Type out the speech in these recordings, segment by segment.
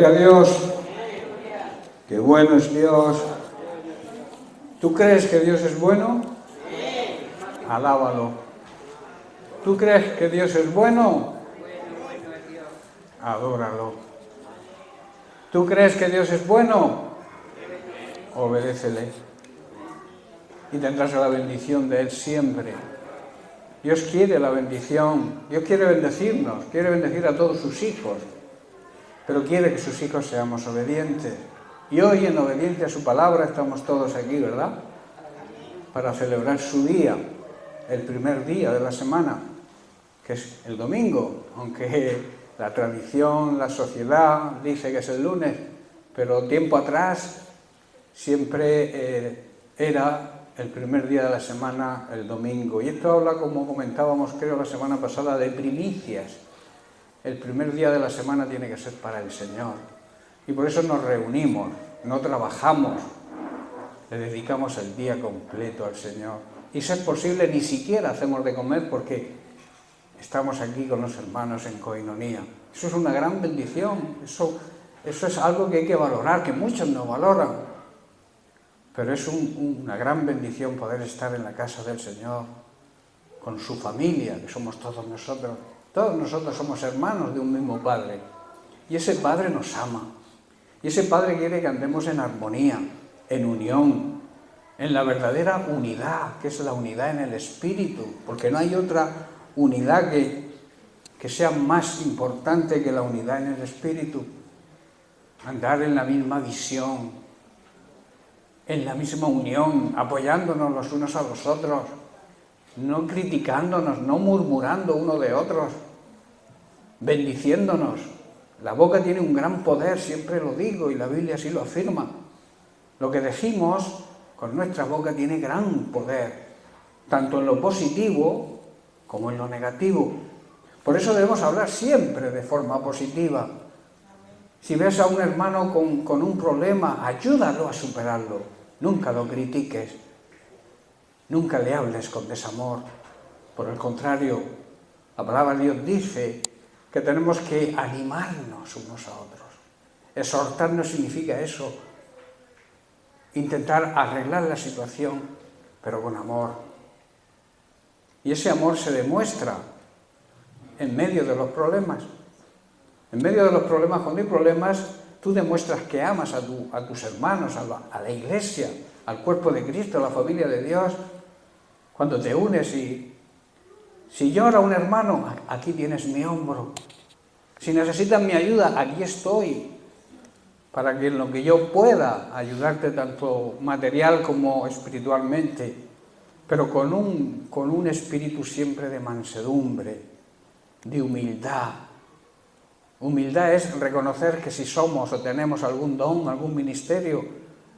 Gloria a Dios. Qué bueno es Dios. ¿Tú crees que Dios es bueno? Alábalo. ¿Tú crees que Dios es bueno? Adóralo. ¿Tú crees que Dios es bueno? Obedécele. Y tendrás la bendición de Él siempre. Dios quiere la bendición. Dios quiere bendecirnos. Quiere bendecir a todos sus hijos. Pero quiere que sus hijos seamos obedientes. Y hoy, en obediencia a su palabra, estamos todos aquí, ¿verdad? Para celebrar su día, el primer día de la semana, que es el domingo, aunque la tradición, la sociedad dice que es el lunes, pero tiempo atrás siempre era el primer día de la semana, el domingo. Y esto habla, como comentábamos creo la semana pasada, de primicias. El primer día de la semana tiene que ser para el Señor. Y por eso nos reunimos, no trabajamos, le dedicamos el día completo al Señor. Y si es posible, ni siquiera hacemos de comer porque estamos aquí con los hermanos en coinonía. Eso es una gran bendición, eso es algo que hay que valorar, que muchos no valoran. Pero es una gran bendición poder estar en la casa del Señor, con su familia, que somos todos nosotros. Todos nosotros somos hermanos de un mismo Padre. Y ese Padre nos ama. Y ese Padre quiere que andemos en armonía, en unión, en la verdadera unidad, que es la unidad en el Espíritu. Porque no hay otra unidad que sea más importante que la unidad en el Espíritu. Andar en la misma visión, en la misma unión, apoyándonos los unos a los otros, no criticándonos, no murmurando uno de otros, bendiciéndonos. La boca tiene un gran poder, siempre lo digo, y la Biblia así lo afirma. Lo que decimos con nuestra boca tiene gran poder, tanto en lo positivo como en lo negativo. Por eso debemos hablar siempre de forma positiva. Si ves a un hermano con un problema, ayúdalo a superarlo. Nunca lo critiques. Nunca le hables con desamor. Por el contrario, la palabra de Dios dice que tenemos que animarnos unos a otros. Exhortarnos significa eso. Intentar arreglar la situación, pero con amor. Y ese amor se demuestra en medio de los problemas. En medio de los problemas, cuando hay problemas, tú demuestras que amas a tus hermanos, a la iglesia, al cuerpo de Cristo, a la familia de Dios. Cuando te unes y si llora un hermano, aquí tienes mi hombro. Si necesitas mi ayuda, aquí estoy. Para que en lo que yo pueda ayudarte tanto material como espiritualmente, pero con un espíritu siempre de mansedumbre, de humildad. Humildad es reconocer que si somos o tenemos algún don, algún ministerio,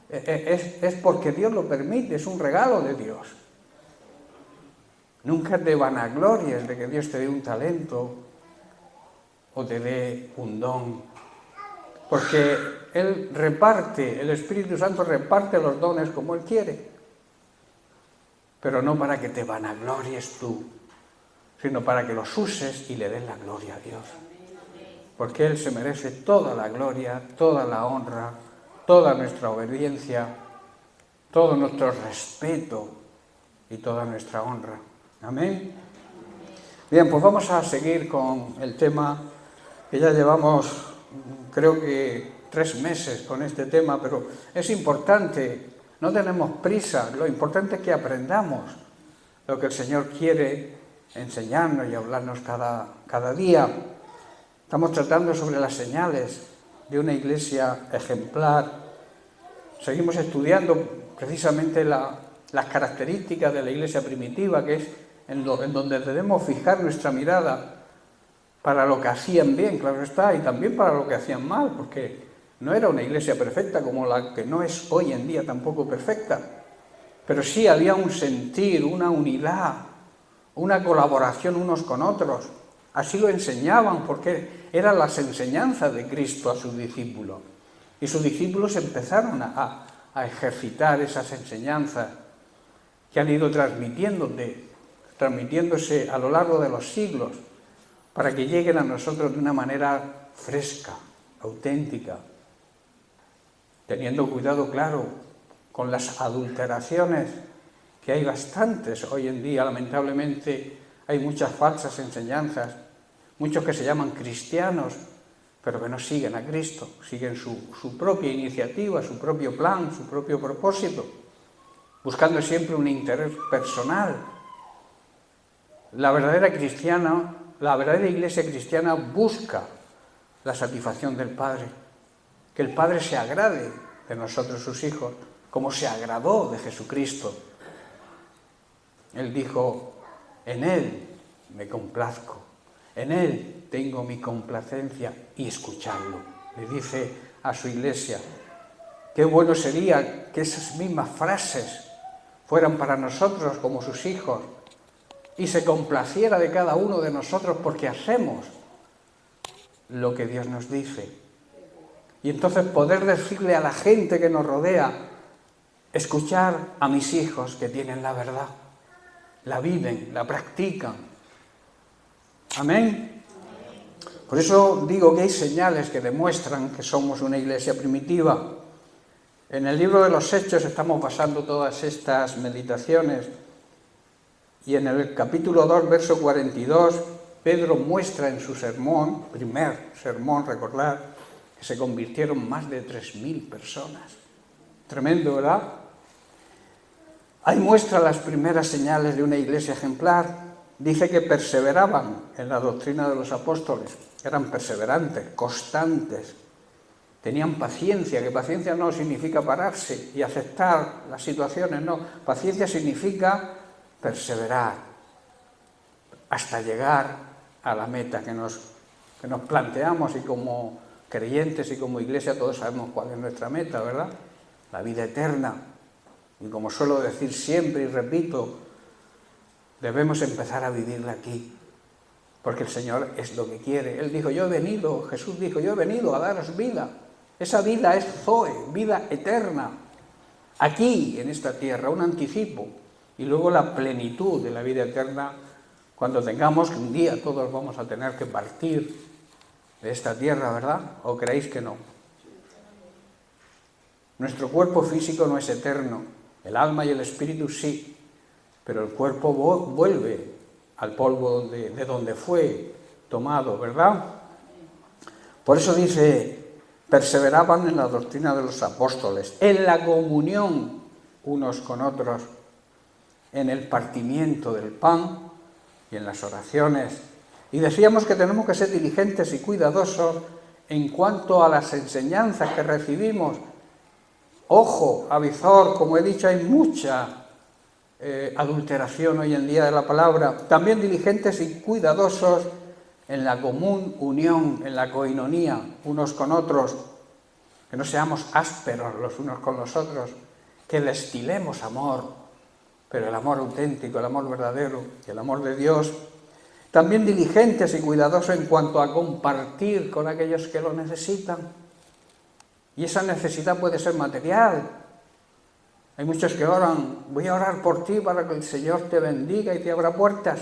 es porque Dios lo permite, es un regalo de Dios. Nunca te vanaglories de que Dios te dé un talento o te dé un don. Porque Él reparte, el Espíritu Santo reparte los dones como Él quiere. Pero no para que te vanaglories tú, sino para que los uses y le des la gloria a Dios. Porque Él se merece toda la gloria, toda la honra, toda nuestra obediencia, todo nuestro respeto y toda nuestra honra. Amén. Bien, pues vamos a seguir con el tema que ya llevamos, creo que 3 meses con este tema, pero es importante, no tenemos prisa, lo importante es que aprendamos lo que el Señor quiere enseñarnos y hablarnos cada día. Estamos tratando sobre las señales de una iglesia ejemplar. Seguimos estudiando precisamente las características de la iglesia primitiva, que es en donde debemos fijar nuestra mirada para lo que hacían bien, claro está, y también para lo que hacían mal, porque no era una iglesia perfecta como la que no es hoy en día tampoco perfecta, pero sí había un sentir, una unidad, una colaboración unos con otros. Así lo enseñaban, porque eran las enseñanzas de Cristo a sus discípulos. Y sus discípulos empezaron a ejercitar esas enseñanzas que han ido transmitiéndose a lo largo de los siglos, para que lleguen a nosotros de una manera fresca, auténtica, teniendo cuidado, claro, con las adulteraciones, que hay bastantes hoy en día, lamentablemente hay muchas falsas enseñanzas, muchos que se llaman cristianos, pero que no siguen a Cristo, siguen su propia iniciativa, su propio plan, su propio propósito, buscando siempre un interés personal. La verdadera iglesia cristiana busca la satisfacción del Padre, que el Padre se agrade de nosotros sus hijos, como se agradó de Jesucristo. Él dijo, en Él me complazco, en Él tengo mi complacencia, y escuchadlo. Le dice a su iglesia, qué bueno sería que esas mismas frases fueran para nosotros como sus hijos, y se complaciera de cada uno de nosotros porque hacemos lo que Dios nos dice. Y entonces poder decirle a la gente que nos rodea, escuchar a mis hijos que tienen la verdad, la viven, la practican. Amén. Por eso digo que hay señales que demuestran que somos una iglesia primitiva. En el libro de los Hechos estamos basando todas estas meditaciones, y en el capítulo 2, verso 42, Pedro muestra en su sermón, primer sermón, recordad, que se convirtieron más de 3.000 personas. Tremendo, ¿verdad? Ahí muestra las primeras señales de una iglesia ejemplar. Dice que perseveraban en la doctrina de los apóstoles, eran perseverantes, constantes, tenían paciencia, que paciencia no significa pararse y aceptar las situaciones, no, paciencia significa perseverar hasta llegar a la meta que nos planteamos, y como creyentes y como iglesia todos sabemos cuál es nuestra meta, ¿verdad? La vida eterna. Y como suelo decir siempre y repito, debemos empezar a vivirla aquí, porque el Señor es lo que quiere. Él dijo, Jesús dijo, yo he venido a daros vida. Esa vida es Zoe, vida eterna, aquí en esta tierra, un anticipo, y luego la plenitud de la vida eterna cuando tengamos, que un día todos vamos a tener que partir de esta tierra, ¿verdad? ¿O creéis que no? Nuestro cuerpo físico no es eterno, el alma y el espíritu sí, pero el cuerpo vuelve al polvo de donde fue tomado, ¿verdad? Por eso dice, perseveraban en la doctrina de los apóstoles, en la comunión unos con otros, en el partimiento del pan y en las oraciones. Y decíamos que tenemos que ser diligentes y cuidadosos en cuanto a las enseñanzas que recibimos. Ojo, avizor, como he dicho, hay mucha adulteración hoy en día de la palabra. También diligentes y cuidadosos en la común unión, en la coinonía, unos con otros, que no seamos ásperos los unos con los otros, que destilemos amor, pero el amor auténtico, el amor verdadero, el amor de Dios. También diligentes y cuidadosos en cuanto a compartir con aquellos que lo necesitan. Y esa necesidad puede ser material. Hay muchos que oran, voy a orar por ti para que el Señor te bendiga y te abra puertas.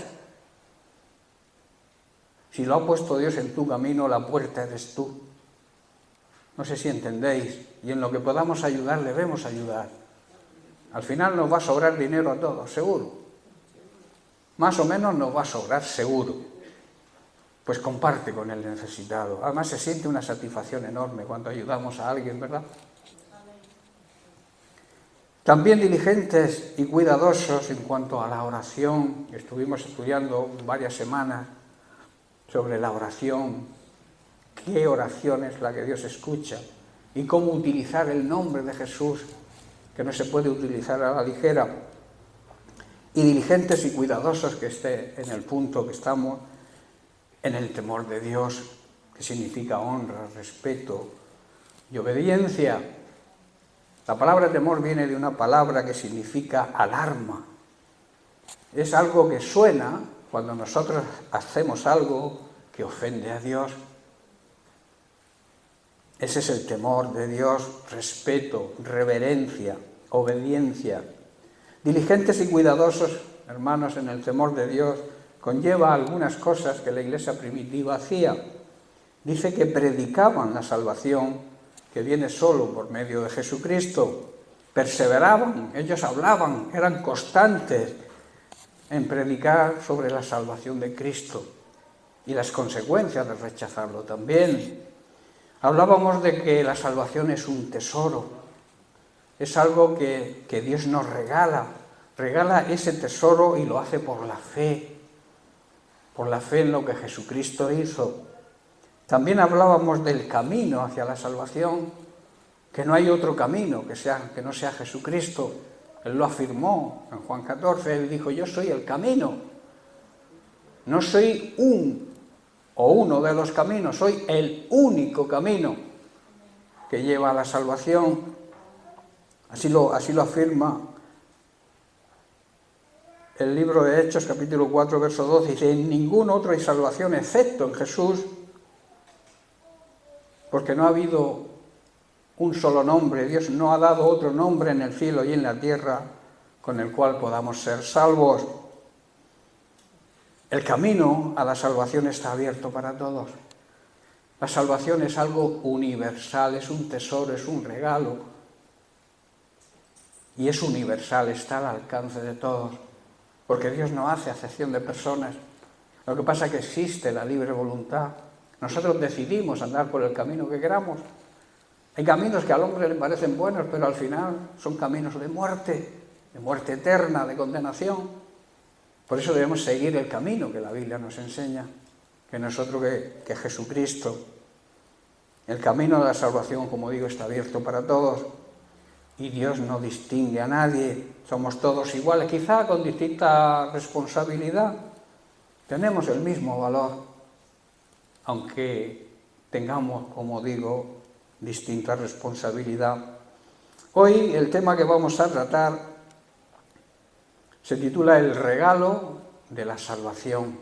Si lo ha puesto Dios en tu camino, la puerta eres tú. No sé si entendéis. Y en lo que podamos ayudar, debemos ayudar. Al final nos va a sobrar dinero a todos, seguro. Más o menos nos va a sobrar, seguro. Pues comparte con el necesitado. Además se siente una satisfacción enorme cuando ayudamos a alguien, ¿verdad? También diligentes y cuidadosos en cuanto a la oración. Estuvimos estudiando varias semanas sobre la oración, qué oración es la que Dios escucha y cómo utilizar el nombre de Jesús, que no se puede utilizar a la ligera. Y diligentes y cuidadosos, que esté en el punto que estamos, en el temor de Dios, que significa honra, respeto y obediencia. La palabra temor viene de una palabra que significa alarma. Es algo que suena cuando nosotros hacemos algo que ofende a Dios. Ese es el temor de Dios, respeto, reverencia, obediencia. Diligentes y cuidadosos, hermanos, en el temor de Dios, conlleva algunas cosas que la iglesia primitiva hacía. Dice que predicaban la salvación que viene solo por medio de Jesucristo. Perseveraban, ellos hablaban, eran constantes en predicar sobre la salvación de Cristo y las consecuencias de rechazarlo también. Hablábamos de que la salvación es un tesoro, es algo que Dios nos regala ese tesoro y lo hace por la fe en lo que Jesucristo hizo. También hablábamos del camino hacia la salvación, que no hay otro camino que no sea Jesucristo. Él lo afirmó en Juan 14, él dijo: yo soy el camino. No soy uno de los caminos, soy el único camino que lleva a la salvación. Así lo afirma el libro de Hechos, capítulo 4, verso 12, dice: en ningún otro hay salvación excepto en Jesús, porque no ha habido un solo nombre, Dios no ha dado otro nombre en el cielo y en la tierra con el cual podamos ser salvos. El camino a la salvación está abierto para todos. La salvación es algo universal, es un tesoro, es un regalo. Y es universal, está al alcance de todos, porque Dios no hace acepción de personas. Lo que pasa es que existe la libre voluntad. Nosotros decidimos andar por el camino que queramos. Hay caminos que al hombre le parecen buenos, pero al final son caminos de muerte eterna, de condenación. Por eso debemos seguir el camino que la Biblia nos enseña, que nosotros, que Jesucristo. El camino de la salvación, como digo, está abierto para todos y Dios no distingue a nadie. Somos todos iguales, quizá con distinta responsabilidad. Tenemos el mismo valor, aunque tengamos, como digo, distinta responsabilidad. Hoy el tema que vamos a tratar se titula El regalo de la salvación.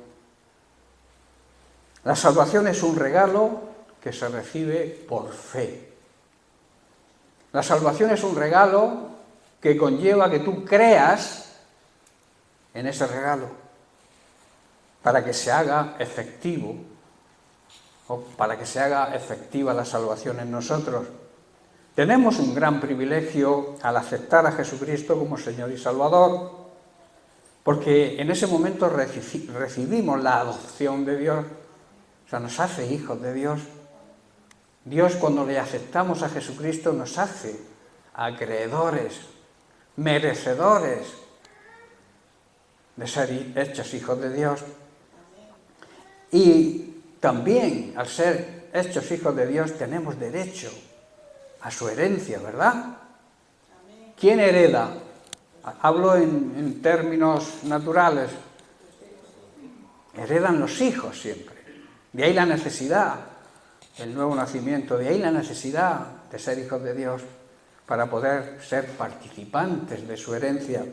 La salvación es un regalo que se recibe por fe. La salvación es un regalo que conlleva que tú creas en ese regalo para que se haga efectivo, o para que se haga efectiva la salvación en nosotros. Tenemos un gran privilegio al aceptar a Jesucristo como Señor y Salvador, porque en ese momento recibimos la adopción de Dios, o sea, nos hace hijos de Dios. Dios, cuando le aceptamos a Jesucristo, nos hace acreedores, merecedores de ser hechos hijos de Dios. Y también, al ser hechos hijos de Dios, tenemos derecho a su herencia, ¿verdad? ¿Quién hereda? Hablo en términos naturales. Heredan los hijos siempre. De ahí la necesidad, el nuevo nacimiento, de ahí la necesidad de ser hijos de Dios para poder ser participantes de su herencia.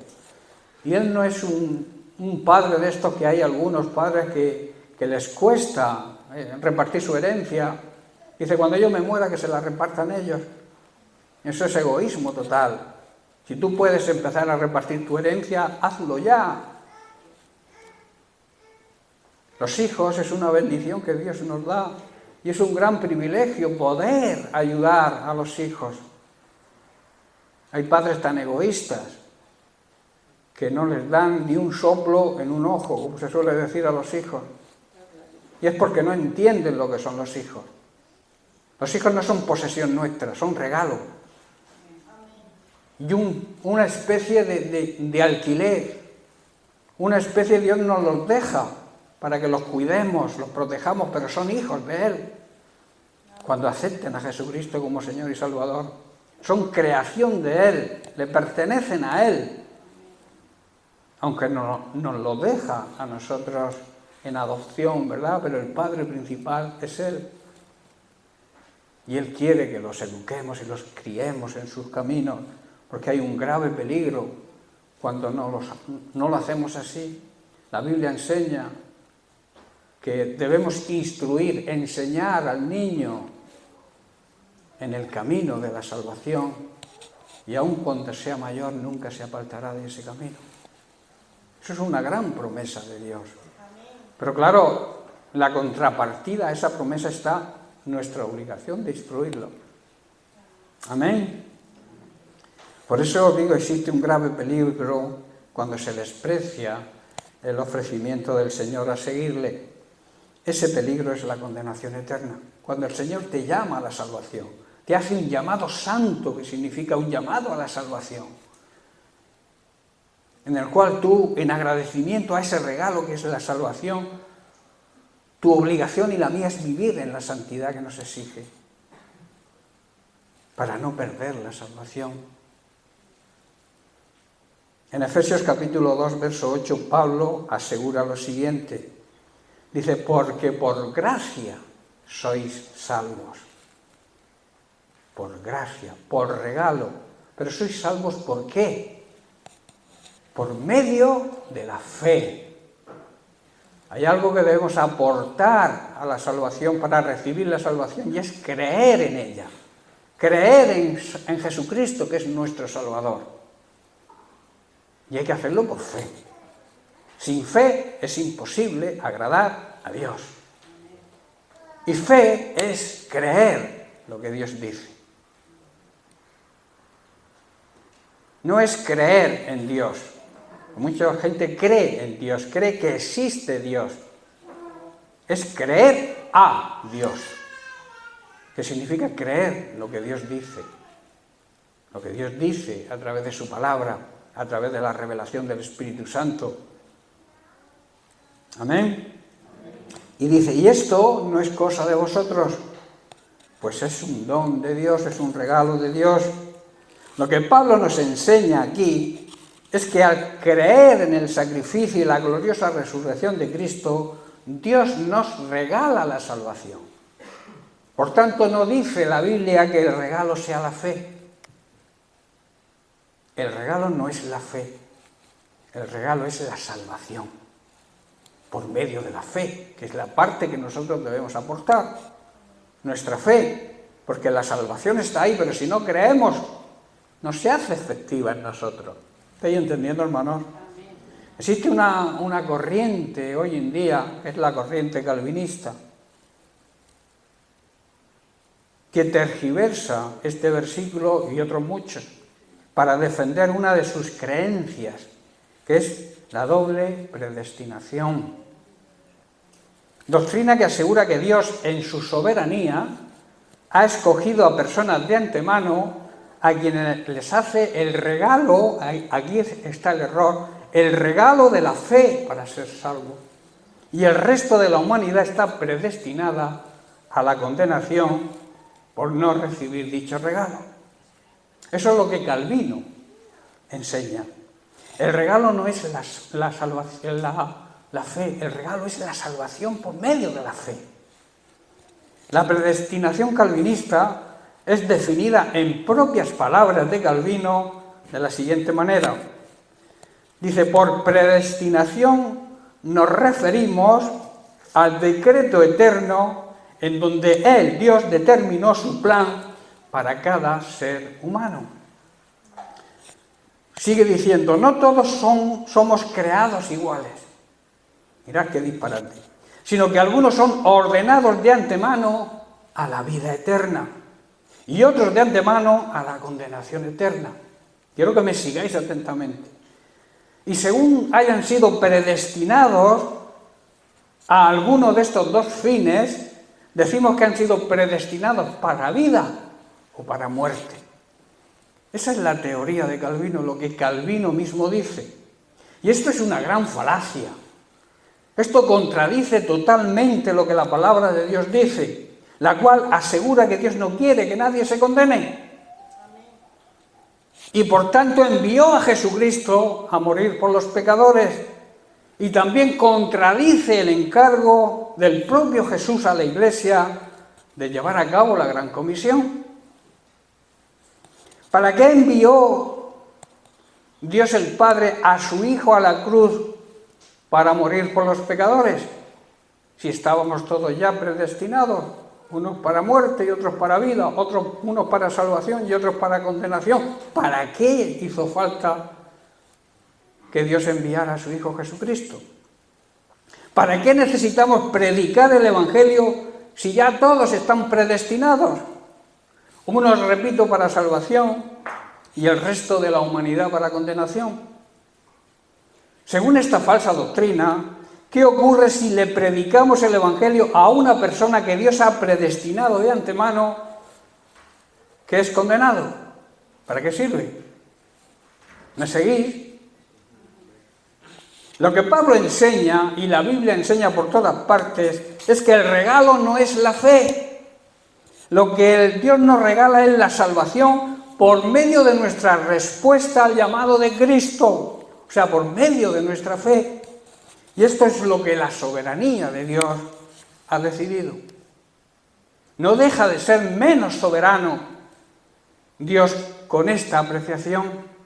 Y Él no es un padre de estos que hay algunos padres que les cuesta repartir su herencia. Dice: cuando yo me muera, que se la repartan ellos. Eso es egoísmo total. Si tú puedes empezar a repartir tu herencia, hazlo ya. Los hijos es una bendición que Dios nos da y es un gran privilegio poder ayudar a los hijos. Hay padres tan egoístas que no les dan ni un soplo en un ojo, como se suele decir a los hijos. Y es porque no entienden lo que son los hijos. Los hijos no son posesión nuestra, son regalo. Y una especie de alquiler. Una especie, Dios nos los deja para que los cuidemos, los protejamos, pero son hijos de Él. Cuando acepten a Jesucristo como Señor y Salvador, son creación de Él, le pertenecen a Él. Aunque nos lo deja a nosotros en adopción, ¿verdad? Pero el Padre principal es Él. Y Él quiere que los eduquemos y los criemos en sus caminos, porque hay un grave peligro cuando no lo hacemos así. La Biblia enseña que debemos instruir, enseñar al niño en el camino de la salvación, y aun cuando sea mayor nunca se apartará de ese camino. Eso es una gran promesa de Dios. Pero claro, la contrapartida a esa promesa está nuestra obligación destruirlo. Amén. Por eso os digo, existe un grave peligro cuando se desprecia el ofrecimiento del Señor a seguirle. Ese peligro es la condenación eterna. Cuando el Señor te llama a la salvación, te hace un llamado santo, que significa un llamado a la salvación, en el cual tú, en agradecimiento a ese regalo que es la salvación, tu obligación y la mía es vivir en la santidad que nos exige, para no perder la salvación. En Efesios capítulo 2, verso 8, Pablo asegura lo siguiente. Dice, porque por gracia sois salvos. Por gracia, por regalo. Pero sois salvos ¿por qué? Por medio de la fe. Hay algo que debemos aportar a la salvación para recibir la salvación y es creer en ella. Creer en Jesucristo, que es nuestro Salvador. Y hay que hacerlo por fe. Sin fe es imposible agradar a Dios. Y fe es creer lo que Dios dice. No es creer en Dios. Mucha gente cree en Dios, cree que existe Dios. Es creer a Dios, que significa creer lo que Dios dice. Lo que Dios dice a través de su palabra, a través de la revelación del Espíritu Santo. Amén. Y dice, y esto no es cosa de vosotros, pues es un don de Dios, es un regalo de Dios. Lo que Pablo nos enseña aquí es que al creer en el sacrificio y la gloriosa resurrección de Cristo, Dios nos regala la salvación. Por tanto, no dice la Biblia que el regalo sea la fe. El regalo no es la fe, el regalo es la salvación, por medio de la fe, que es la parte que nosotros debemos aportar, nuestra fe, porque la salvación está ahí, pero si no creemos, no se hace efectiva en nosotros. ¿Estáis entendiendo, hermanos? Existe una corriente hoy en día, que es la corriente calvinista, que tergiversa este versículo y otros muchos para defender una de sus creencias, que es la doble predestinación. Doctrina que asegura que Dios, en su soberanía, ha escogido a personas de antemano a quienes les hace el regalo, aquí está el error, el regalo de la fe para ser salvo. Y el resto de la humanidad está predestinada a la condenación por no recibir dicho regalo. Eso es lo que Calvino enseña. El regalo no es la salvación, la fe, el regalo es la salvación por medio de la fe. La predestinación calvinista es definida en propias palabras de Calvino de la siguiente manera. Dice, por predestinación nos referimos al decreto eterno en donde Él, Dios, determinó su plan para cada ser humano. Sigue diciendo, no todos somos creados iguales. Mirad qué disparate. Sino que algunos son ordenados de antemano a la vida eterna y otros de antemano a la condenación eterna. Quiero que me sigáis atentamente. Y según hayan sido predestinados a alguno de estos dos fines, decimos que han sido predestinados para vida o para muerte. Esa es la teoría de Calvino, lo que Calvino mismo dice. Y esto es una gran falacia. Esto contradice totalmente lo que la palabra de Dios dice, la cual asegura que Dios no quiere que nadie se condene. Y por tanto envió a Jesucristo a morir por los pecadores. Y también contradice el encargo del propio Jesús a la Iglesia de llevar a cabo la Gran Comisión. ¿Para qué envió Dios el Padre a su Hijo a la cruz para morir por los pecadores? Si estábamos todos ya predestinados, unos para muerte y otros para vida, unos para salvación y otros para condenación. ¿Para qué hizo falta que Dios enviara a su Hijo Jesucristo? ¿Para qué necesitamos predicar el Evangelio si ya todos están predestinados? Unos, repito, para salvación y el resto de la humanidad para condenación. Según esta falsa doctrina, ¿qué ocurre si le predicamos el Evangelio a una persona que Dios ha predestinado de antemano que es condenado? ¿Para qué sirve? ¿Me seguís? Lo que Pablo enseña, y la Biblia enseña por todas partes, es que el regalo no es la fe. Lo que Dios nos regala es la salvación por medio de nuestra respuesta al llamado de Cristo, o sea, por medio de nuestra fe. Y esto es lo que la soberanía de Dios ha decidido. No deja de ser menos soberano Dios con esta apreciación.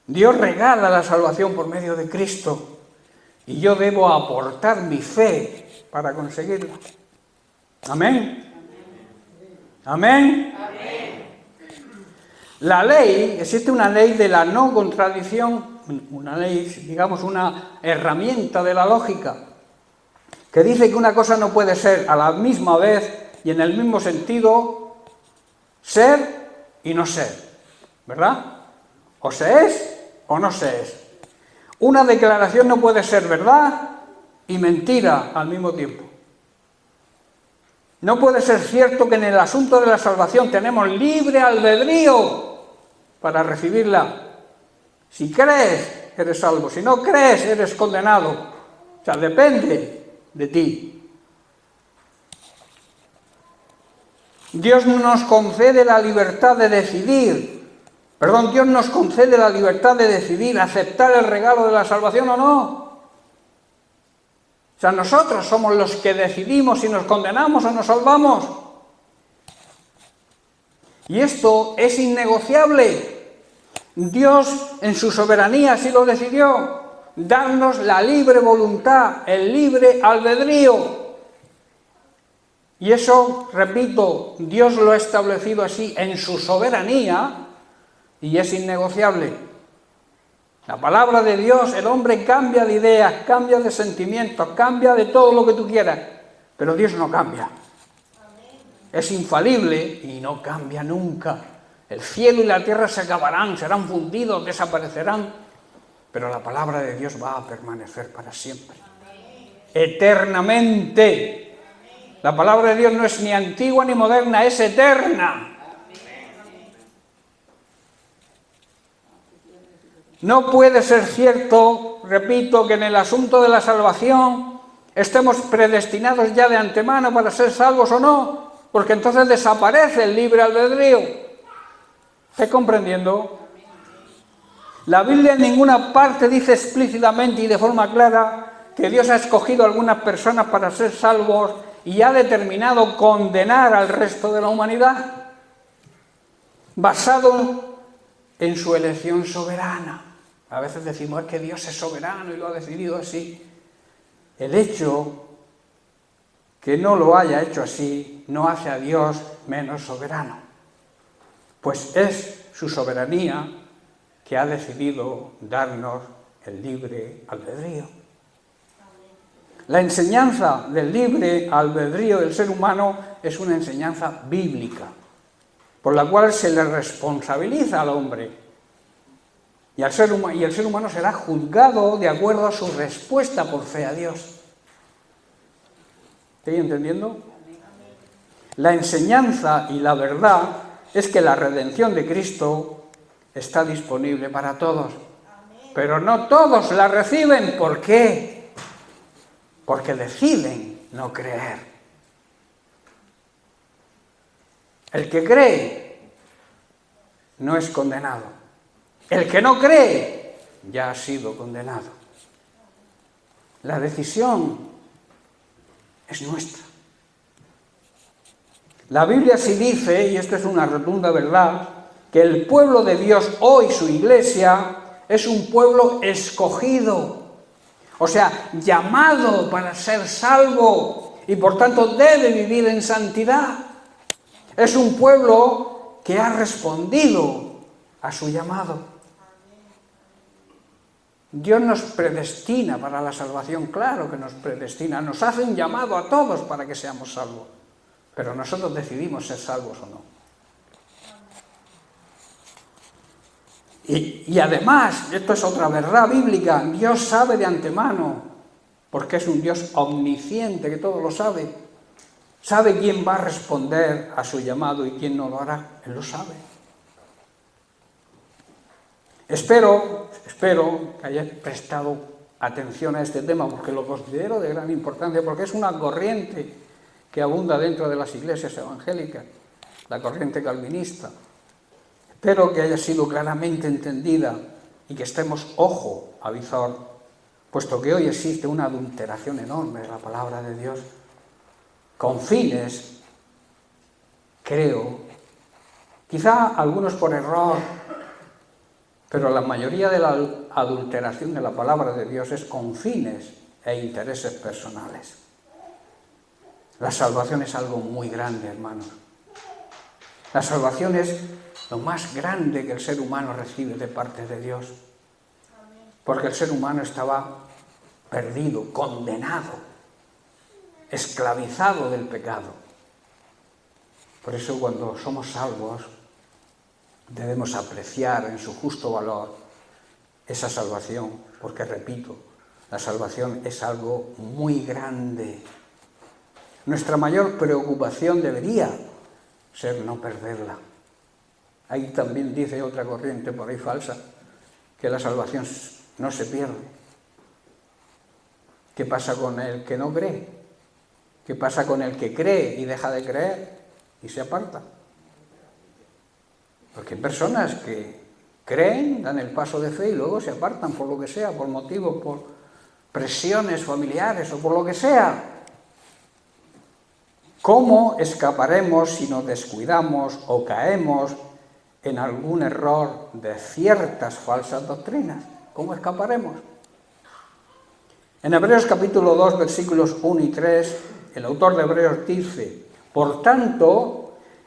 Dios regala la salvación por medio de Cristo y yo debo aportar mi fe para conseguirla. ¿Amén? ¿Amén? La ley, existe una ley de la no contradicción, una ley, digamos, una herramienta de la lógica, que dice que una cosa no puede ser a la misma vez y en el mismo sentido ser y no ser, ¿verdad? O se es o no se es. Una declaración no puede ser verdad y mentira al mismo tiempo. No puede ser cierto que en el asunto de la salvación tenemos libre albedrío para recibirla. Si crees, eres salvo. Si no crees, eres condenado. O sea, depende de ti. Dios nos concede la libertad de decidir. Dios nos concede la libertad de decidir aceptar el regalo de la salvación o no. O sea, nosotros somos los que decidimos si nos condenamos o nos salvamos. Y esto es innegociable. Dios, en su soberanía, así lo decidió, darnos la libre voluntad, el libre albedrío. Y eso, repito, Dios lo ha establecido así en su soberanía y es innegociable. La palabra de Dios, el hombre cambia de ideas, cambia de sentimientos, cambia de todo lo que tú quieras, pero Dios no cambia. Es infalible y no cambia nunca. El cielo y la tierra se acabarán, serán fundidos, desaparecerán, pero la palabra de Dios va a permanecer para siempre, eternamente. La palabra de Dios no es ni antigua ni moderna, es eterna. No puede ser cierto, repito, que en el asunto de la salvación estemos predestinados ya de antemano para ser salvos o no, porque entonces desaparece el libre albedrío. ¿Estás comprendiendo? La Biblia en ninguna parte dice explícitamente y de forma clara que Dios ha escogido a algunas personas para ser salvos y ha determinado condenar al resto de la humanidad, basado en su elección soberana. A veces decimos, es que Dios es soberano y lo ha decidido así. El hecho que no lo haya hecho así no hace a Dios menos soberano, pues es su soberanía que ha decidido darnos el libre albedrío. La enseñanza del libre albedrío del ser humano es una enseñanza bíblica, por la cual se le responsabiliza al hombre. Y el ser humano será juzgado de acuerdo a su respuesta por fe a Dios. ¿Estoy entendiendo? La enseñanza y la verdad es que la redención de Cristo está disponible para todos. Pero no todos la reciben. ¿Por qué? Porque deciden no creer. El que cree no es condenado. El que no cree ya ha sido condenado. La decisión es nuestra. La Biblia sí dice, y esto es una rotunda verdad, que el pueblo de Dios, hoy su iglesia, es un pueblo escogido. O sea, llamado para ser salvo y por tanto debe vivir en santidad. Es un pueblo que ha respondido a su llamado. Dios nos predestina para la salvación, claro que nos predestina, nos hace un llamado a todos para que seamos salvos, pero nosotros decidimos ser salvos o no. Y además, esto es otra verdad bíblica, Dios sabe de antemano, porque es un Dios omnisciente que todo lo sabe, sabe quién va a responder a su llamado y quién no lo hará, Él lo sabe. Espero que hayáis prestado atención a este tema, porque lo considero de gran importancia, porque es una corriente que abunda dentro de las iglesias evangélicas, la corriente calvinista. Espero que haya sido claramente entendida y que estemos ojo a visor, puesto que hoy existe una adulteración enorme de la palabra de Dios, con fines, creo, quizá algunos por error, pero la mayoría de la adulteración de la palabra de Dios es con fines e intereses personales. La salvación es algo muy grande, hermanos. La salvación es lo más grande que el ser humano recibe de parte de Dios. Porque el ser humano estaba perdido, condenado, esclavizado del pecado. Por eso cuando somos salvos, debemos apreciar en su justo valor esa salvación, porque repito, la salvación es algo muy grande. Nuestra mayor preocupación debería ser no perderla. Ahí también dice otra corriente por ahí falsa, que la salvación no se pierde. ¿Qué pasa con el que no cree? ¿Qué pasa con el que cree y deja de creer y se aparta? Porque hay personas que creen, dan el paso de fe y luego se apartan por lo que sea, por motivos, por presiones familiares o por lo que sea. ¿Cómo escaparemos si nos descuidamos o caemos en algún error de ciertas falsas doctrinas? ¿Cómo escaparemos? En Hebreos capítulo 2, versículos 1 y 3, el autor de Hebreos dice: por tanto,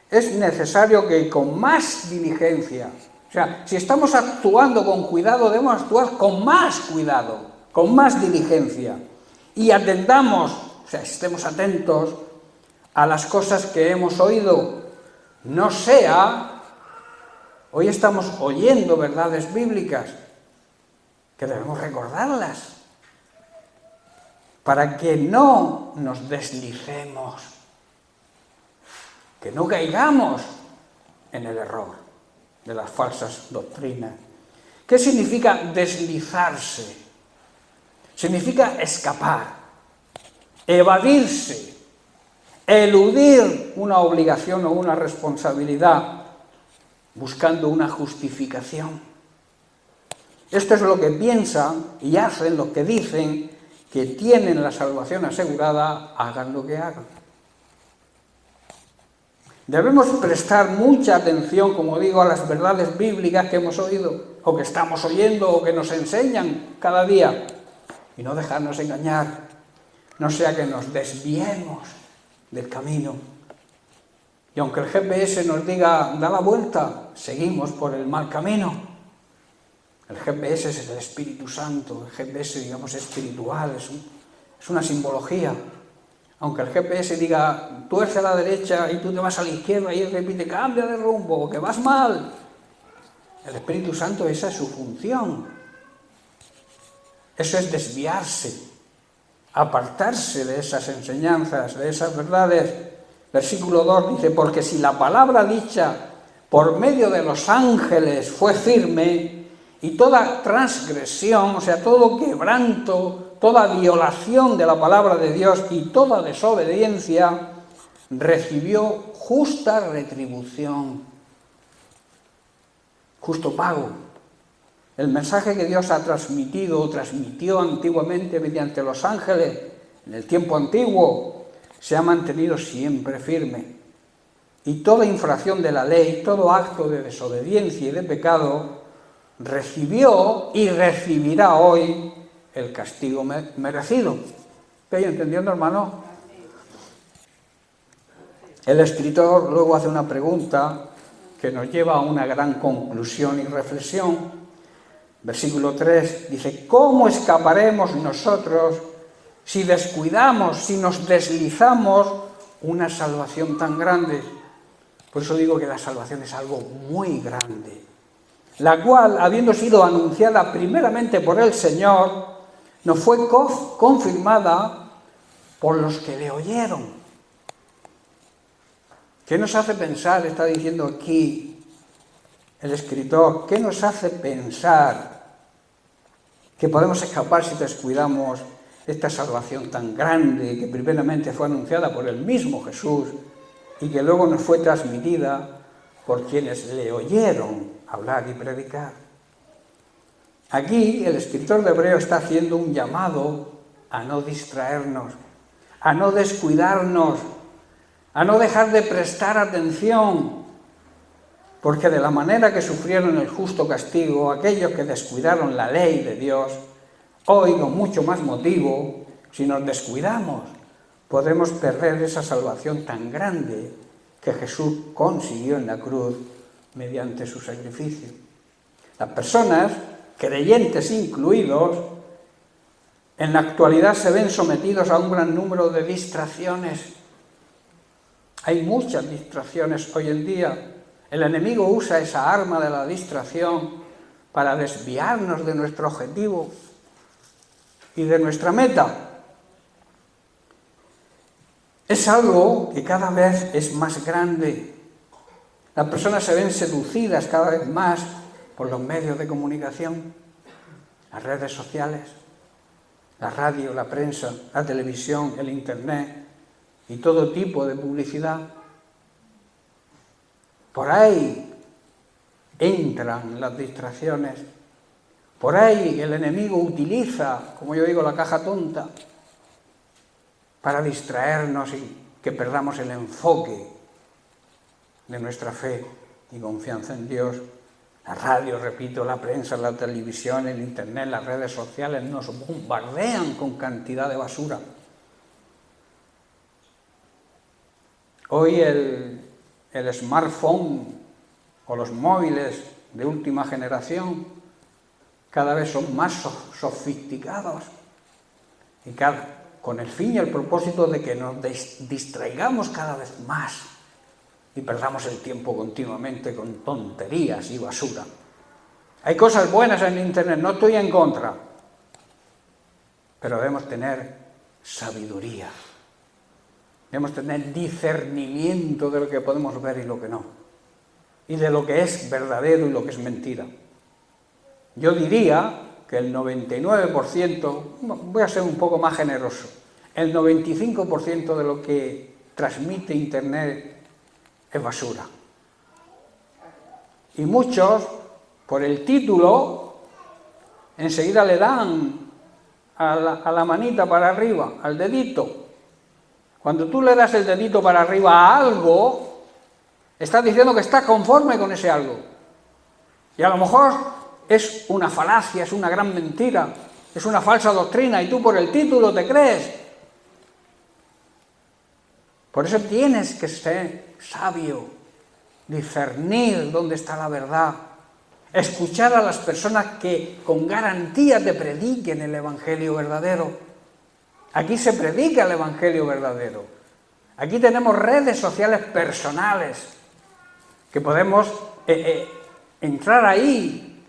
es necesario que con más diligencia, o sea, si estamos actuando con cuidado, debemos actuar con más cuidado, con más diligencia, y atendamos, o sea, estemos atentos a las cosas que hemos oído. No sea, hoy estamos oyendo verdades bíblicas, que debemos recordarlas, para que no nos deslicemos, que no caigamos en el error de las falsas doctrinas. ¿Qué significa deslizarse? Significa escapar, evadirse, eludir una obligación o una responsabilidad, buscando una justificación. Esto es lo que piensan y hacen los que dicen que tienen la salvación asegurada, hagan lo que hagan. Debemos prestar mucha atención, como digo, a las verdades bíblicas que hemos oído, o que estamos oyendo, o que nos enseñan cada día, y no dejarnos engañar, no sea que nos desviemos del camino. Y aunque el GPS nos diga, da la vuelta, seguimos por el mal camino. El GPS es el Espíritu Santo, el GPS, digamos, espiritual, es una simbología. Aunque el GPS diga, tuerce a la derecha y tú te vas a la izquierda y él repite, cambia de rumbo, que vas mal. El Espíritu Santo, esa es su función. Eso es desviarse, apartarse de esas enseñanzas, de esas verdades. Versículo 2 dice, porque si la palabra dicha por medio de los ángeles fue firme, y toda transgresión, o sea, todo quebranto, toda violación de la palabra de Dios y toda desobediencia, recibió justa retribución, justo pago. El mensaje que Dios ha transmitido o transmitió antiguamente mediante los ángeles, en el tiempo antiguo, se ha mantenido siempre firme. Y toda infracción de la ley, todo acto de desobediencia y de pecado, recibió y recibirá hoy el castigo merecido. ¿Estáis entendiendo, hermano? El escritor luego hace una pregunta que nos lleva a una gran conclusión y reflexión. Versículo 3 dice, ¿cómo escaparemos nosotros si descuidamos, si nos deslizamos una salvación tan grande? Por eso digo que la salvación es algo muy grande, la cual, habiendo sido anunciada primeramente por el Señor, nos fue confirmada por los que le oyeron. ¿Qué nos hace pensar? Está diciendo aquí el escritor, ¿qué nos hace pensar que podemos escapar si descuidamos esta salvación tan grande que primeramente fue anunciada por el mismo Jesús y que luego nos fue transmitida por quienes le oyeron hablar y predicar? Aquí el escritor de Hebreo está haciendo un llamado a no distraernos, a no descuidarnos, a no dejar de prestar atención, porque de la manera que sufrieron el justo castigo aquellos que descuidaron la ley de Dios, hoy con mucho más motivo, si nos descuidamos, podremos perder esa salvación tan grande que Jesús consiguió en la cruz mediante su sacrificio. Las personas, creyentes incluidos, en la actualidad se ven sometidos a un gran número de distracciones. Hay muchas distracciones hoy en día. El enemigo usa esa arma de la distracción para desviarnos de nuestro objetivo y de nuestra meta. Es algo que cada vez es más grande. Las personas se ven seducidas cada vez más por los medios de comunicación, las redes sociales, la radio, la prensa, la televisión, el internet y todo tipo de publicidad. Por ahí entran las distracciones. Por ahí el enemigo utiliza, como yo digo, la caja tonta para distraernos y que perdamos el enfoque de nuestra fe y confianza en Dios. La radio, repito, la prensa, la televisión, el internet, las redes sociales nos bombardean con cantidad de basura. Hoy el smartphone o los móviles de última generación cada vez son más sofisticados y con el fin y el propósito de que nos distraigamos cada vez más y perdamos el tiempo continuamente con tonterías y basura. Hay cosas buenas en internet, no estoy en contra, pero debemos tener sabiduría, debemos tener discernimiento de lo que podemos ver y lo que no, y de lo que es verdadero y lo que es mentira. Yo diría que el 99%, voy a ser un poco más generoso, el 95% de lo que transmite internet es basura. Y muchos, por el título, enseguida le dan a la manita para arriba, al dedito. Cuando tú le das el dedito para arriba a algo, estás diciendo que estás conforme con ese algo. Y a lo mejor es una falacia, es una gran mentira, es una falsa doctrina y tú por el título te crees. Por eso tienes que ser sabio, discernir dónde está la verdad, escuchar a las personas que con garantía te prediquen el evangelio verdadero. Aquí se predica el evangelio verdadero. Aquí tenemos redes sociales personales que podemos entrar ahí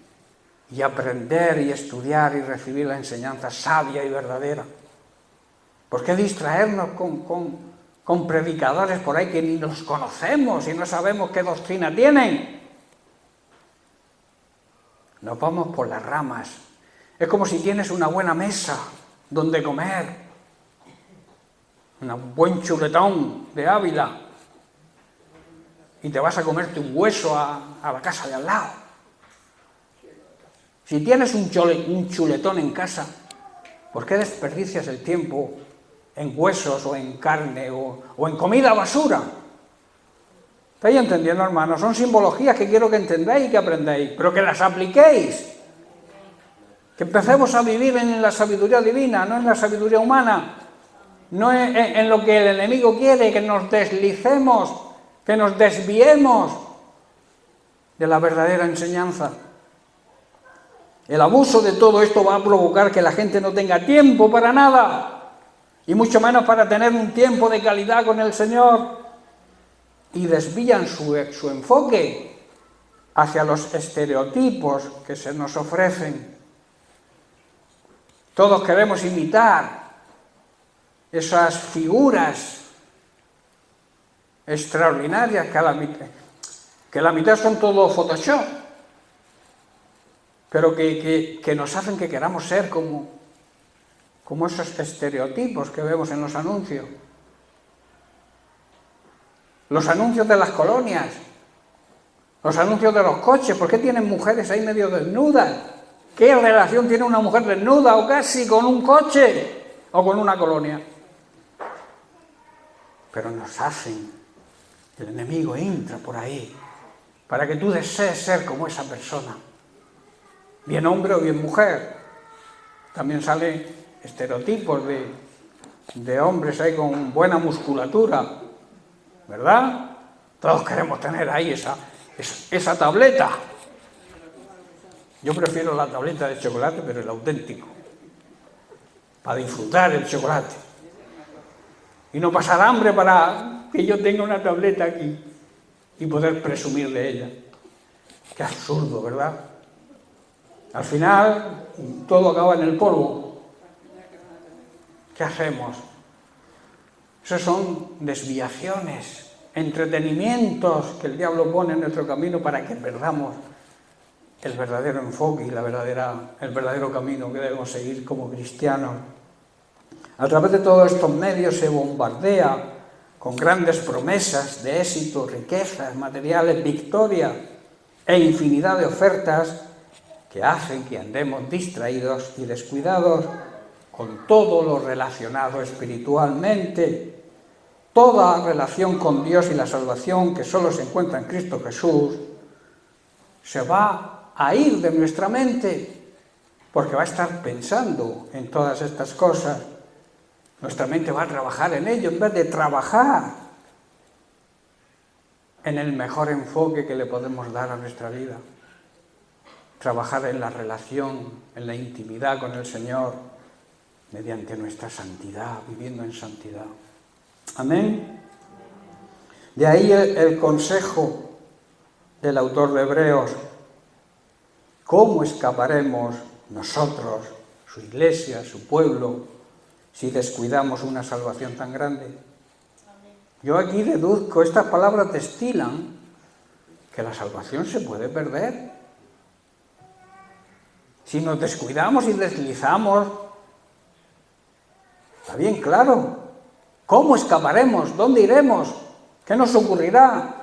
y aprender y estudiar y recibir la enseñanza sabia y verdadera. ¿Por qué distraernos con predicadores por ahí que ni los conocemos y no sabemos qué doctrina tienen? Nos vamos por las ramas. Es como si tienes una buena mesa donde comer, un buen chuletón de Ávila, y te vas a comerte un hueso a la casa de al lado. Si tienes un chuletón en casa, ¿por qué desperdicias el tiempo en huesos o en carne o en comida basura? ¿Estáis entendiendo, hermanos? Son simbologías que quiero que entendáis y que aprendáis, pero que las apliquéis. Que empecemos a vivir en la sabiduría divina, no en la sabiduría humana. No en lo que el enemigo quiere, que nos deslicemos, que nos desviemos de la verdadera enseñanza. El abuso de todo esto va a provocar que la gente no tenga tiempo para nada, y mucho menos para tener un tiempo de calidad con el Señor, y desvían su enfoque hacia los estereotipos que se nos ofrecen. Todos queremos imitar esas figuras extraordinarias que la mitad son todo Photoshop, pero que nos hacen que queramos ser como esos estereotipos que vemos en los anuncios. Los anuncios de las colonias, los anuncios de los coches, ¿por qué tienen mujeres ahí medio desnudas? ¿Qué relación tiene una mujer desnuda o casi con un coche o con una colonia? Pero nos hacen, el enemigo entra por ahí para que tú desees ser como esa persona, bien hombre o bien mujer. También salen estereotipos de hombres ahí con buena musculatura, ¿verdad? Todos queremos tener ahí esa tableta. Yo prefiero la tableta de chocolate, pero el auténtico, para disfrutar el chocolate y no pasar hambre, para que yo tenga una tableta aquí y poder presumir de ella. Qué absurdo, ¿verdad? Al final todo acaba en el polvo. ¿Qué hacemos? Esas son desviaciones, entretenimientos que el diablo pone en nuestro camino para que perdamos el verdadero enfoque y el verdadero camino que debemos seguir como cristianos. A través de todos estos medios se bombardea con grandes promesas de éxito, riquezas materiales, victoria e infinidad de ofertas que hacen que andemos distraídos y descuidados con todo lo relacionado espiritualmente. Toda relación con Dios y la salvación que solo se encuentra en Cristo Jesús se va a ir de nuestra mente, porque va a estar pensando en todas estas cosas. Nuestra mente va a trabajar en ello en vez de trabajar en el mejor enfoque que le podemos dar a nuestra vida. Trabajar en la relación, en la intimidad con el Señor, mediante nuestra santidad, viviendo en santidad. Amén. De ahí el consejo del autor de Hebreos. ¿Cómo escaparemos nosotros, su iglesia, su pueblo, si descuidamos una salvación tan grande? Yo aquí deduzco, estas palabras destilan que la salvación se puede perder. Si nos descuidamos y deslizamos, está bien claro. ¿Cómo escaparemos? ¿Dónde iremos? ¿Qué nos ocurrirá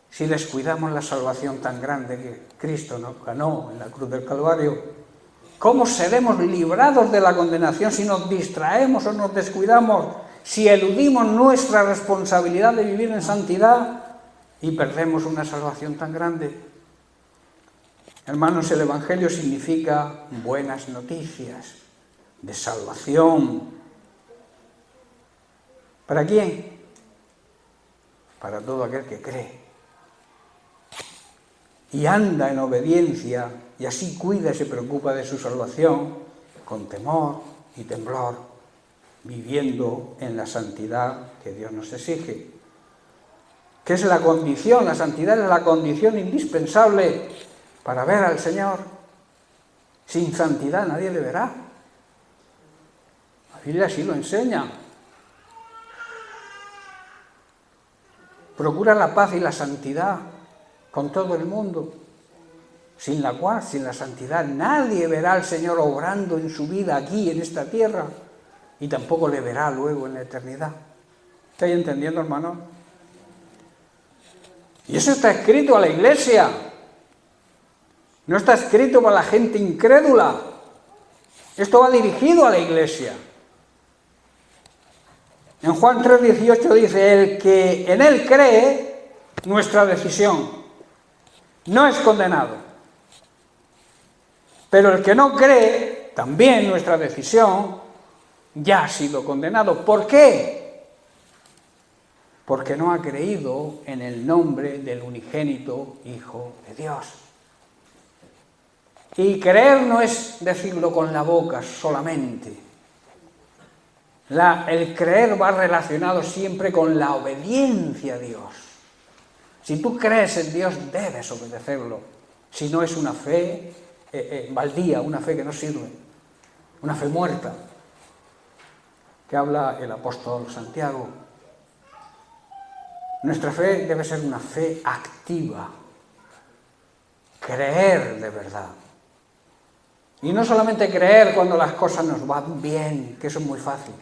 si descuidamos la salvación tan grande que Cristo nos ganó en la cruz del Calvario? ¿Cómo seremos librados de la condenación si nos distraemos o nos descuidamos, si eludimos nuestra responsabilidad de vivir en santidad y perdemos una salvación tan grande? Hermanos, el Evangelio significa buenas noticias de salvación. ¿Para quién? Para todo aquel que cree y anda en obediencia, y así cuida y se preocupa de su salvación con temor y temblor, viviendo en la santidad que Dios nos exige. ¿Qué es la condición? La santidad es la condición indispensable para ver al Señor. Sin santidad nadie le verá. La Biblia así lo enseña. Procura la paz y la santidad con todo el mundo, sin la cual, sin la santidad, nadie verá al Señor obrando en su vida aquí, en esta tierra, y tampoco le verá luego en la eternidad. ¿Estáis entendiendo, hermano? Y eso está escrito a la iglesia. No está escrito para la gente incrédula. Esto va dirigido a la iglesia. En Juan 3:18 dice, el que en él cree, nuestra decisión, no es condenado. Pero el que no cree, también nuestra decisión, ya ha sido condenado. ¿Por qué? Porque no ha creído en el nombre del unigénito Hijo de Dios. Y creer no es decirlo con la boca solamente. El creer va relacionado siempre con la obediencia a Dios. Si tú crees en Dios, debes obedecerlo. Si no, es una fe baldía, una fe que no sirve, una fe muerta, que habla el apóstol Santiago. Nuestra fe debe ser una fe activa, creer de verdad. Y no solamente creer cuando las cosas nos van bien, que eso es muy fácil.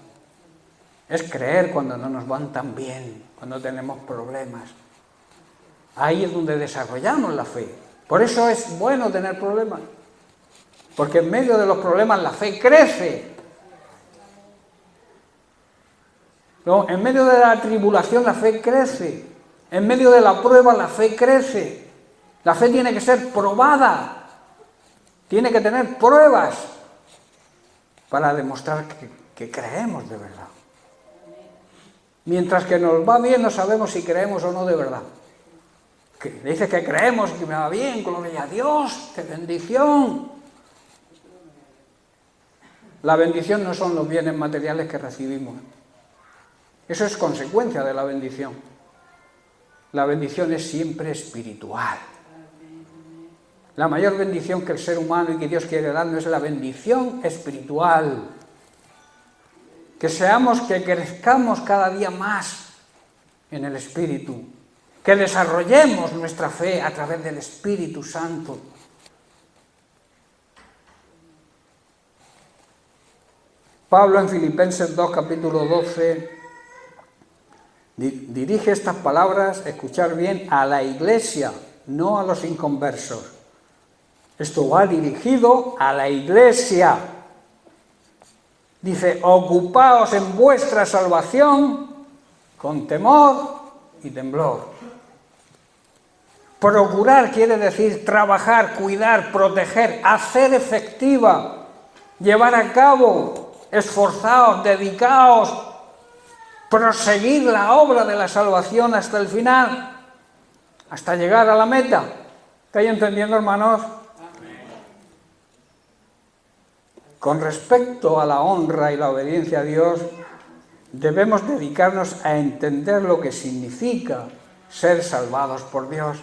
Es creer cuando no nos van tan bien, cuando tenemos problemas. Ahí es donde desarrollamos la fe. Por eso es bueno tener problemas. Porque en medio de los problemas la fe crece. ¿No? En medio de la tribulación la fe crece. En medio de la prueba la fe crece. La fe tiene que ser probada. Tiene que tener pruebas para demostrar que creemos de verdad. Mientras que nos va bien, no sabemos si creemos o no de verdad. Que dice que creemos que me va bien, gloria a Dios, qué bendición. La bendición no son los bienes materiales que recibimos. Eso es consecuencia de la bendición. La bendición es siempre espiritual. La mayor bendición que el ser humano y que Dios quiere darnos es la bendición espiritual. Que crezcamos cada día más en el Espíritu. Que desarrollemos nuestra fe a través del Espíritu Santo. Pablo en Filipenses 2, capítulo 12, dirige estas palabras, escuchar bien, a la iglesia, no a los inconversos. Esto va dirigido a la iglesia. Dice, ocupaos en vuestra salvación con temor y temblor. Procurar quiere decir trabajar, cuidar, proteger, hacer efectiva, llevar a cabo, esforzaos, dedicaos, proseguir la obra de la salvación hasta el final, hasta llegar a la meta. ¿Estáis entendiendo, hermanos? Con respecto a la honra y la obediencia a Dios, debemos dedicarnos a entender lo que significa ser salvados por Dios.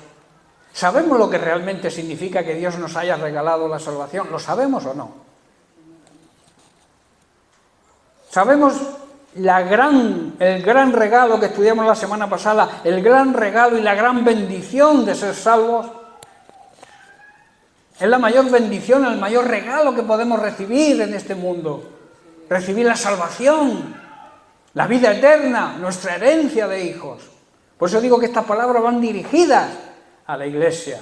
¿Sabemos lo que realmente significa que Dios nos haya regalado la salvación? ¿Lo sabemos o no? ¿Sabemos el gran regalo que estudiamos la semana pasada, el gran regalo y la gran bendición de ser salvos? Es la mayor bendición, el mayor regalo que podemos recibir en este mundo. Recibir la salvación, la vida eterna, nuestra herencia de hijos. Por eso digo que estas palabras van dirigidas a la iglesia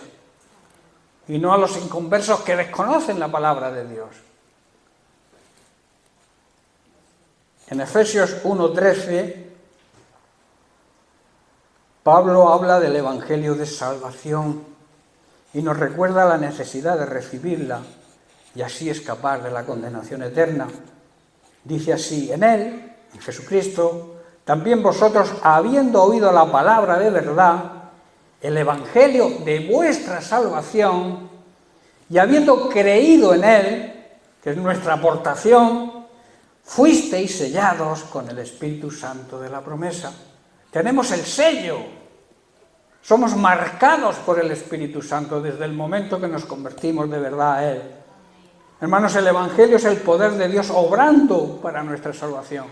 y no a los inconversos que desconocen la palabra de Dios. En Efesios 1:13, Pablo habla del evangelio de salvación y nos recuerda la necesidad de recibirla y así escapar de la condenación eterna. Dice así, en él, en Jesucristo, también vosotros, habiendo oído la palabra de verdad, el evangelio de vuestra salvación, y habiendo creído en él, que es nuestra aportación, fuisteis sellados con el Espíritu Santo de la promesa. Tenemos el sello. Somos marcados por el Espíritu Santo desde el momento que nos convertimos de verdad a Él. Hermanos, el Evangelio es el poder de Dios obrando para nuestra salvación.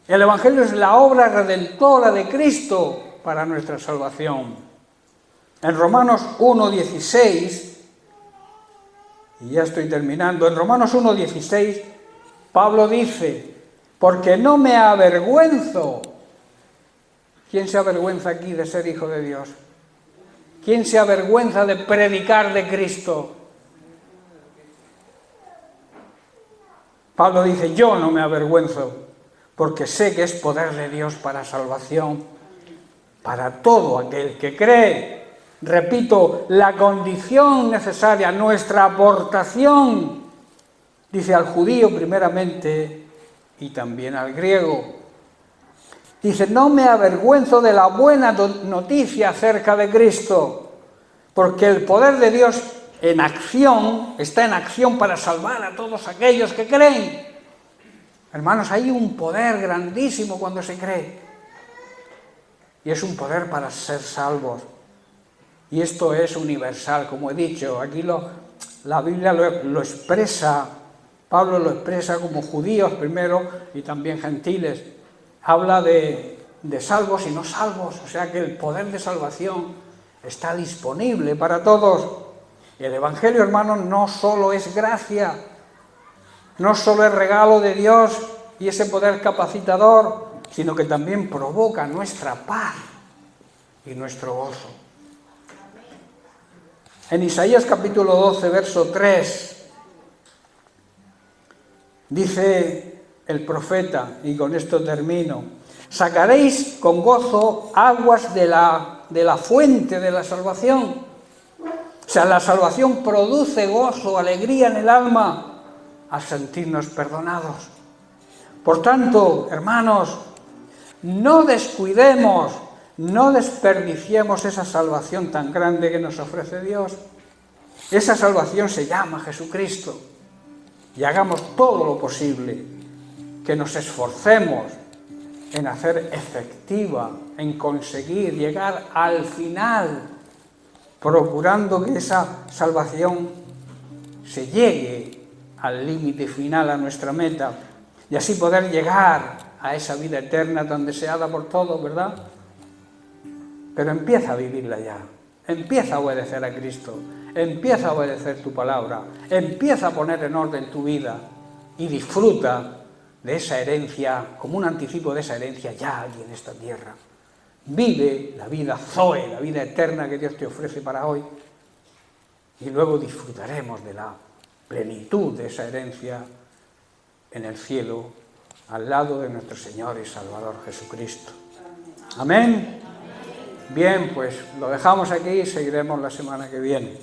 El Evangelio es la obra redentora de Cristo para nuestra salvación. En Romanos 1:16, y ya estoy terminando, en Romanos 1:16, Pablo dice, porque no me avergüenzo. ¿Quién se avergüenza aquí de ser hijo de Dios? ¿Quién se avergüenza de predicar de Cristo? Pablo dice, yo no me avergüenzo, porque sé que es poder de Dios para salvación, para todo aquel que cree. Repito, la condición necesaria, nuestra aportación, dice al judío primeramente y también al griego. Dice, no me avergüenzo de la buena noticia acerca de Cristo, porque el poder de Dios en acción, está en acción para salvar a todos aquellos que creen. Hermanos, hay un poder grandísimo cuando se cree. Y es un poder para ser salvos. Y esto es universal, como he dicho. Aquí la Biblia lo expresa, Pablo lo expresa como judíos primero y también gentiles. Habla de salvos y no salvos, o sea que el poder de salvación está disponible para todos. Y el Evangelio, hermanos, no solo es gracia, no solo es regalo de Dios y ese poder capacitador, sino que también provoca nuestra paz y nuestro gozo. En Isaías capítulo 12, verso 3, dice el profeta, y con esto termino: sacaréis con gozo aguas de la fuente de la salvación. O sea, la salvación produce gozo, alegría en el alma al sentirnos perdonados. Por tanto, hermanos, no descuidemos, no desperdiciemos esa salvación tan grande que nos ofrece Dios. Esa salvación se llama Jesucristo. Y hagamos todo lo posible, que nos esforcemos en hacer efectiva, en conseguir llegar al final, procurando que esa salvación se llegue al límite final, a nuestra meta, y así poder llegar a esa vida eterna tan deseada por todos, ¿verdad? Pero empieza a vivirla ya, empieza a obedecer a Cristo, empieza a obedecer tu palabra, empieza a poner en orden tu vida y disfruta de esa herencia, como un anticipo de esa herencia ya aquí en esta tierra. Vive la vida Zoe, la vida eterna que Dios te ofrece para hoy, y luego disfrutaremos de la plenitud de esa herencia en el cielo, al lado de nuestro Señor y Salvador Jesucristo. Amén. Bien, pues lo dejamos aquí y seguiremos la semana que viene.